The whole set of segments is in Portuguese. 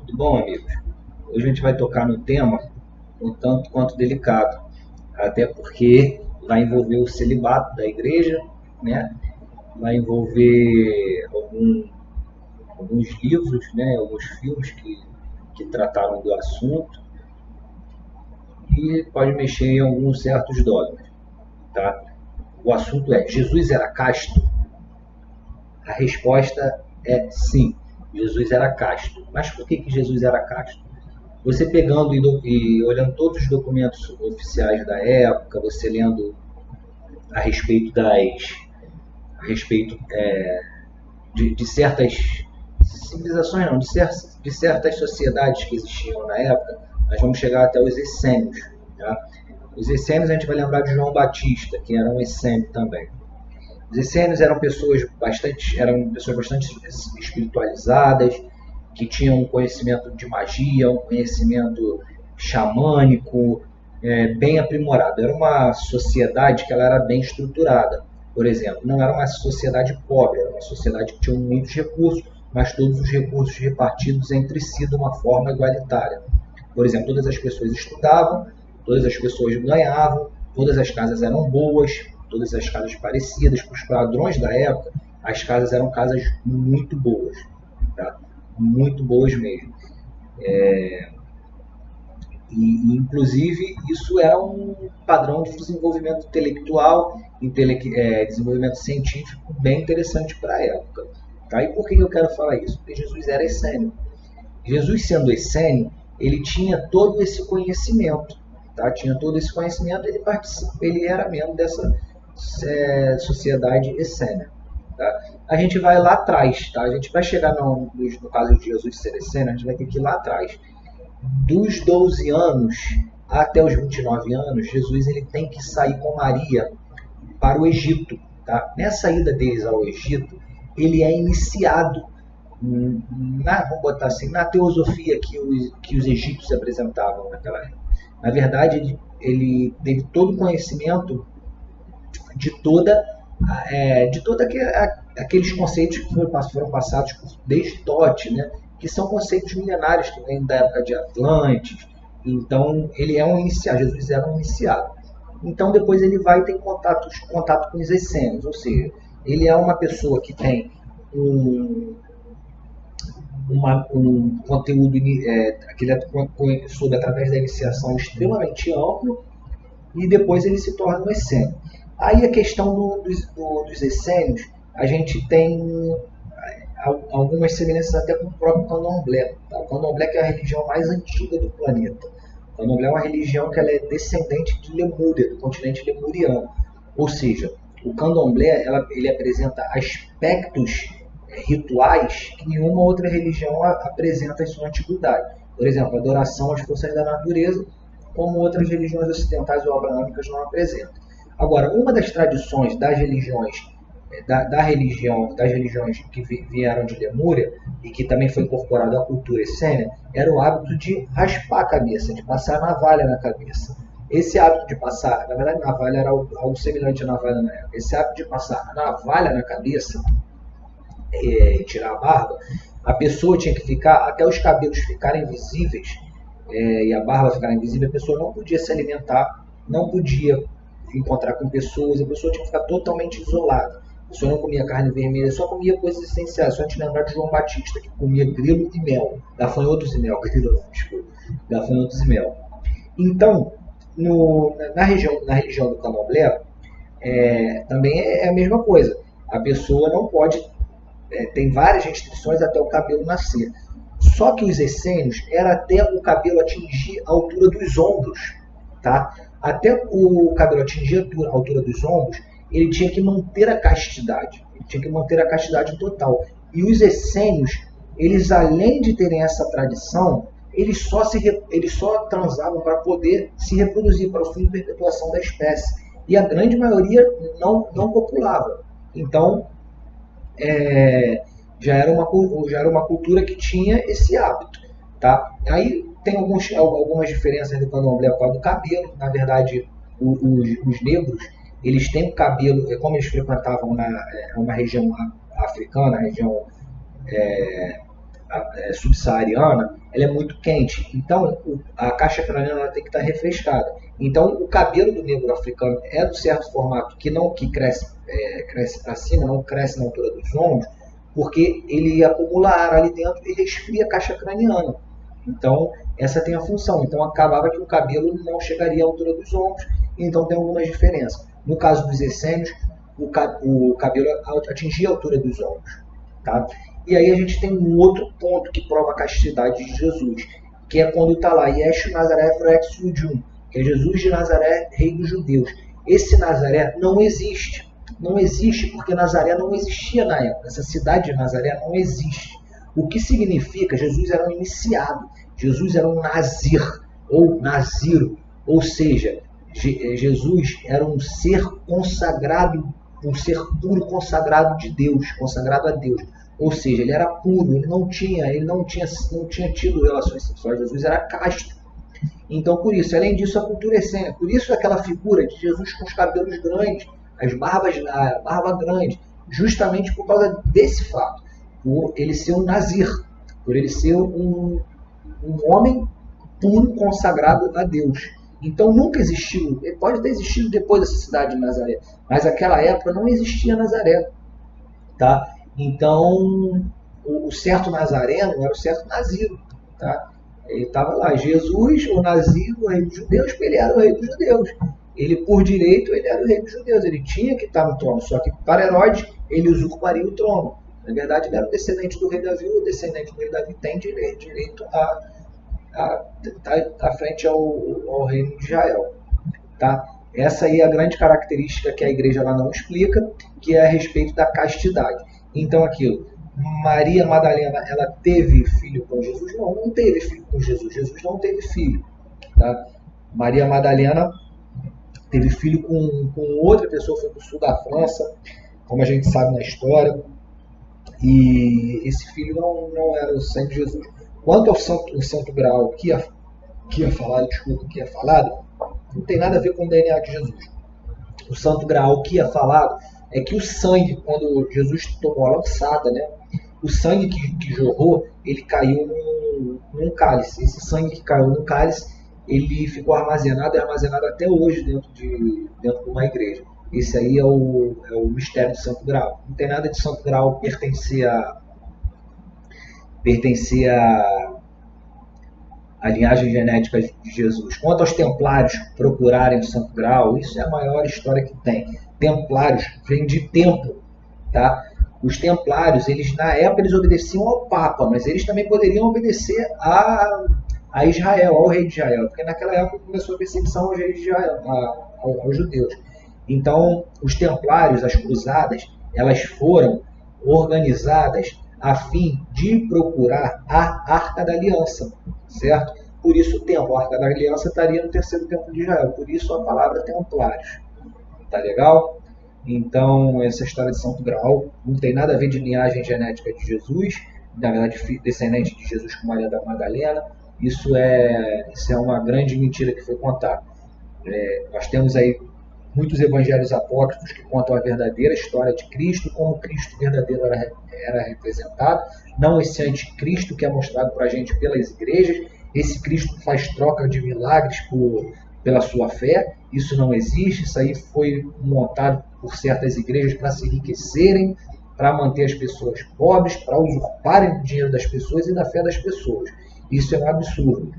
Tudo bom, amigos? Hoje a gente vai tocar num tema um tanto quanto delicado, até porque vai envolver o celibato da igreja, né? Vai envolver alguns livros, né? Alguns filmes que trataram do assunto e pode mexer em alguns certos dogmas, tá? O assunto é: Jesus era casto? A resposta é sim, Jesus era casto. Mas por que Jesus era casto? Você pegando e olhando todos os documentos oficiais da época, você lendo a respeito de certas civilizações, não, de certas sociedades que existiam na época, nós vamos chegar até os essênios. Tá? Os essênios a gente vai lembrar de João Batista, que era um essênio também. Os essênios eram pessoas bastante espiritualizadas, que tinham um conhecimento de magia, um conhecimento xamânico bem aprimorado. Era uma sociedade que ela era bem estruturada. Por exemplo, não era uma sociedade pobre, era uma sociedade que tinha muitos recursos, mas todos os recursos repartidos entre si de uma forma igualitária. Por exemplo, todas as pessoas estudavam, todas as pessoas ganhavam, todas as casas eram boas, todas as casas parecidas, para os padrões da época, as casas eram casas muito boas, tá? Muito boas mesmo. Inclusive, isso era um padrão de desenvolvimento intelectual, desenvolvimento científico bem interessante para a época. Tá? E por que eu quero falar isso? Porque Jesus era essênio. Jesus, sendo essênio, ele tinha todo esse conhecimento. Tá? Tinha todo esse conhecimento, ele era membro dessa sociedade essênia. Tá? A gente vai lá atrás, tá? A gente vai chegar no caso de Jesus ser essênio, a gente vai ter que ir lá atrás. Dos 12 anos até os 29 anos, Jesus ele tem que sair com Maria para o Egito. Tá? Nessa ida deles ao Egito, ele é iniciado vamos botar assim, na teosofia que os egípcios apresentavam naquela época. Na verdade, ele teve todo o conhecimento de todo aqueles conceitos que foram passados desde Tote, né? Que são conceitos milenários que vêm da época de Atlantes. Então, ele é um iniciado, Jesus era um iniciado. Então, depois ele vai ter contato com os essênios, ou seja, ele é uma pessoa que tem um conteúdo que ele soube através da iniciação extremamente amplo, e depois ele se torna um essênio. Aí a questão dos essênios, a gente tem algumas semelhanças até com o próprio candomblé. Tá? O candomblé que é a religião mais antiga do planeta. O candomblé é uma religião que ela é descendente de Lemúria, do continente lemuriano. Ou seja, o candomblé ele apresenta aspectos rituais que nenhuma outra religião apresenta em sua antiguidade. Por exemplo, adoração às forças da natureza, como outras religiões ocidentais ou abraâmicas não apresentam. Agora, uma das tradições das religiões das religiões que vieram de Lemúria e que também foi incorporado à cultura essênia era o hábito de raspar a cabeça, de passar navalha na cabeça. Esse hábito de passar, na verdade, navalha era algo semelhante à navalha na época. Esse hábito de passar a navalha na cabeça e tirar a barba, a pessoa tinha que ficar até os cabelos ficarem visíveis e a barba ficar invisível, a pessoa não podia se alimentar, não podia encontrar com pessoas, a pessoa tinha que ficar totalmente isolada. A pessoa não comia carne vermelha, só comia coisas essenciais. Só a gente lembrar de João Batista, que comia grilo e mel, gafanhotos e mel, gafanhotos e mel. Então, na religião do candomblé, também é a mesma coisa. A pessoa não pode, tem várias restrições até o cabelo nascer. Só que os essênios era até o cabelo atingir a altura dos ombros, tá? Até o cabelo atingir a altura dos ombros, ele tinha que manter a castidade. Ele tinha que manter a castidade total. E os essênios, eles além de terem essa tradição, eles só transavam para poder se reproduzir, para o fim de perpetuação da espécie. E a grande maioria não copulava. Então, já era uma cultura que tinha esse hábito. Tá? Aí tem algumas diferenças do candomblé com a do cabelo. Na verdade, os negros, eles têm o cabelo, como eles frequentavam uma região africana, a região subsaariana, ela é muito quente. Então, a caixa craniana ela tem que estar refrescada. Então, o cabelo do negro africano é de certo formato que cresce, cresce para cima, não cresce na altura dos ombros, porque ele acumula ar ali dentro e resfria a caixa craniana. Então, essa tem a função. Então, acabava que o cabelo não chegaria à altura dos ombros, então tem algumas diferenças. No caso dos essênios, o cabelo atingia a altura dos ombros. Tá? E aí a gente tem um outro ponto que prova a castidade de Jesus, que é quando está lá, Yeshua Nazaré Rex Judum, que é Jesus de Nazaré, rei dos judeus. Esse Nazaré não existe. Não existe porque Nazaré não existia na época. Essa cidade de Nazaré não existe. O que significa? Jesus era um iniciado. Jesus era um Nazir, ou Naziro. Ou seja, Jesus era um ser consagrado, um ser puro consagrado de Deus, consagrado a Deus. Ou seja, ele era puro, ele não tinha tido relações sexuais. Jesus era casto. Então, por isso, além disso, a cultura essênia. Por isso, aquela figura de Jesus com os cabelos grandes, a barba grande, justamente por causa desse fato, por ele ser um nazir, por ele ser um homem puro consagrado a Deus. Então, nunca existiu, ele pode ter existido depois dessa cidade de Nazaré, mas naquela época não existia Nazaré. Tá? Então, o certo nazareno era o certo naziro. Tá? Ele estava lá, Jesus, o naziro, o rei dos judeus, porque ele era o rei dos judeus. Ele, por direito, ele era o rei dos judeus. Ele tinha que estar no trono, só que para Herodes, ele usurparia o trono. Na verdade, ele era o descendente do rei Davi, o descendente do rei Davi tem direito a estar à frente ao reino de Israel. Tá? Essa aí é a grande característica que a igreja lá não explica, que é a respeito da castidade. Então, aquilo, Maria Madalena, ela teve filho com Jesus? Não, não teve filho com Jesus. Jesus não teve filho. Tá? Maria Madalena teve filho com outra pessoa, foi para o sul da França, como a gente sabe na história, e esse filho não era o sangue de Jesus. Quanto ao Santo Graal que ia falado, não tem nada a ver com o DNA de Jesus. O Santo Graal que ia falado é que o sangue, quando Jesus tomou a lançada, né, o sangue que jorrou, ele caiu num cálice. Esse sangue que caiu no cálice, ele ficou armazenado até hoje dentro de uma igreja. Esse aí é o mistério do Santo Graal. Não tem nada de Santo Graal pertencer à linhagem genética de Jesus. Quanto aos templários procurarem o Santo Graal, isso é a maior história que tem. Templários vem de templo, tá? Os templários, na época, eles obedeciam ao Papa, mas eles também poderiam obedecer a Israel, ao rei de Israel, porque naquela época começou a perseguição aos reis de Israel, aos judeus. Então, os templários, as cruzadas, elas foram organizadas a fim de procurar a Arca da Aliança, certo? Por isso o templo, a Arca da Aliança estaria no terceiro templo de Israel, por isso a palavra templários. Tá legal? Então, essa história de Santo Graal não tem nada a ver de linhagem genética de Jesus, na verdade, descendente de Jesus com Maria da Madalena. Isso é uma grande mentira que foi contada. Nós temos aí muitos evangelhos apócrifos que contam a verdadeira história de Cristo, como o Cristo verdadeiro era representado, não esse anticristo que é mostrado para a gente pelas igrejas. Esse Cristo faz troca de milagres pela sua fé. Isso não existe, isso aí foi montado por certas igrejas para se enriquecerem, para manter as pessoas pobres, para usurparem o dinheiro das pessoas e da fé das pessoas. Isso é um absurdo.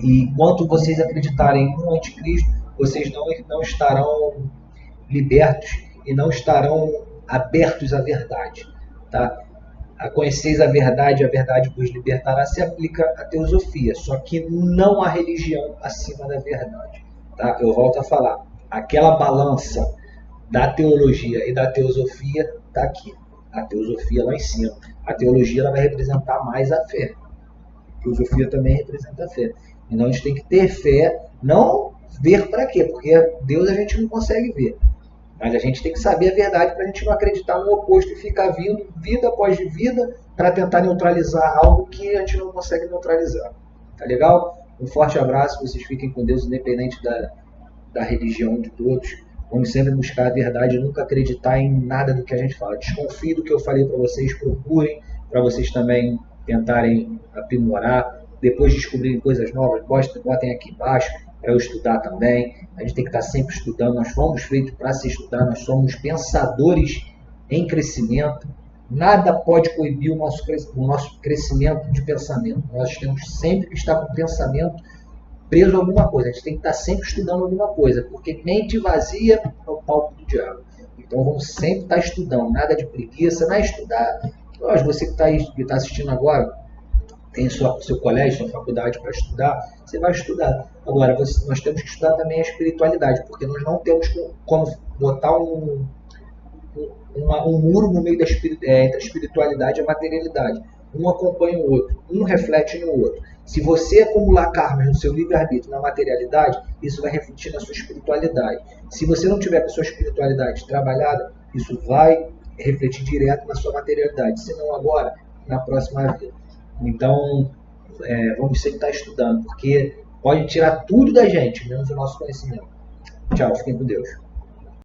E enquanto vocês acreditarem no anticristo, vocês não estarão libertos e não estarão abertos à verdade. Tá? A conheceis a verdade vos libertará, se aplica à teosofia, só que não a religião acima da verdade. Tá? Eu volto a falar, aquela balança da teologia e da teosofia está aqui. A teosofia lá em cima. A teologia ela vai representar mais a fé. A teosofia também representa a fé. Então a gente tem que ter fé, não ver para quê, porque Deus a gente não consegue ver. Mas a gente tem que saber a verdade para a gente não acreditar no oposto e ficar vindo vida após vida para tentar neutralizar algo que a gente não consegue neutralizar. Tá legal? Um forte abraço, vocês fiquem com Deus, independente da religião de todos. Vamos sempre buscar a verdade e nunca acreditar em nada do que a gente fala. Desconfie do que eu falei para vocês, procurem para vocês também tentarem aprimorar, depois descobrirem coisas novas, botem aqui embaixo para eu estudar também. A gente tem que estar sempre estudando, nós fomos feitos para se estudar, nós somos pensadores em crescimento. Nada pode coibir o nosso crescimento de pensamento. Nós temos sempre que estar com o pensamento preso a alguma coisa. A gente tem que estar sempre estudando alguma coisa, porque mente vazia é o palco do diabo. Então vamos sempre estar estudando, nada de preguiça, não é estudar. Lógico, você que está assistindo agora, tem seu colégio, sua faculdade para estudar, você vai estudar. Agora, nós temos que estudar também a espiritualidade, porque nós não temos como botar um muro no meio entre a espiritualidade e a materialidade. Um acompanha o outro, um reflete no outro. Se você acumular karmas no seu livre-arbítrio, na materialidade, isso vai refletir na sua espiritualidade. Se você não tiver com a sua espiritualidade trabalhada, isso vai refletir direto na sua materialidade. Se não agora, na próxima vida. Então, vamos sempre estar estudando, porque pode tirar tudo da gente, menos o nosso conhecimento. Tchau, fiquem com Deus.